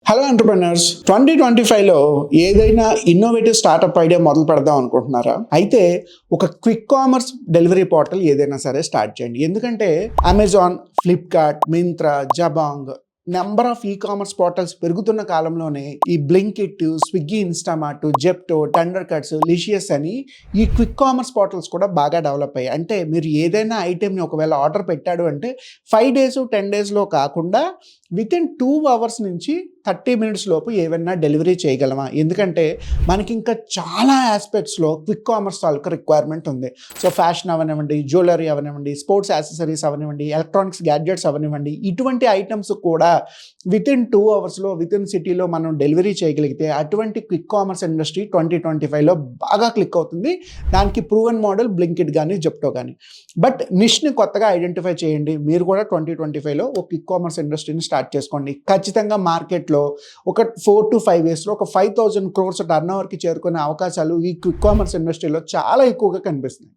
Hello entrepreneurs 2025లో ఏదైనా innovative startup idea మొదలు పెడదాం అనుకుంటున్నారా? అయితే ఒక క్విక్ కామర్స్ డెలివరీ పోర్టల్ ఏదైనా సరే స్టార్ట్ చేయండి. ఎందుకంటే Amazon, Flipkart, Myntra, Jabong number of e commerce portals పెరుగుతున్న కాలంలోనే ఈ Blinkit, Swiggy, Instamart, Zepto, tender cuts, లిషియస్ అని ఈ క్విక్ కామర్స్ పోర్టల్స్ కూడా బాగా డెవలప్ అయ్యాయి. అంటే మీరు ఏదైనా ఐటెంని ఒకవేళ ఆర్డర్ పెట్టాడు అంటే 5 డేస్, 10 డేస్‌లో కాకుండా వితిన్ 2 అవర్స్ నుంచి 30 మినిట్స్ లోపు ఏవైనా డెలివరీ చేయగలమా? ఎందుకంటే మనకి ఇంకా చాలా ఆస్పెక్ట్స్‌లో క్విక్ కామర్స్ తాలూకా రిక్వైర్మెంట్ ఉంది. సో ఫ్యాషన్ అవనివ్వండి, జ్యువెలరీ అవనివ్వండి, స్పోర్ట్స్ యాక్సెసరీస్ అవనివ్వండి, ఎలక్ట్రానిక్స్ గ్యాడ్జెట్స్ అవనివ్వండి, ఇటువంటి ఐటమ్స్ కూడా వితిన్ 2 అవర్స్‌లో వితిన్ సిటీలో మనం డెలివరీ చేయగలిగితే అటువంటి క్విక్ కామర్స్ ఇండస్ట్రీ 2025లో బాగా క్లిక్ అవుతుంది. దానికి ప్రూవెన్ మోడల్ బ్లింకిట్ గానీ, జెప్టో గానీ. బట్ నిష్‌ని కొత్తగా ఐడెంటిఫై చేయండి. మీరు కూడా 2025లో ఒక క్విక్ కామర్స్ ఇండస్ట్రీని స్టార్ట్ చేసుకోండి. ఖచ్చితంగా మార్కెట్‌లో ఒక 4-5 ఇయర్స్‌లో ఒక 5,000 క్రోర్స్ టర్నోవర్‌కి చేరుకునే అవకాశాలు ఈ క్విక్ కామర్స్ ఇండస్ట్రీలో చాలా ఎక్కువగా కనిపిస్తున్నాయి.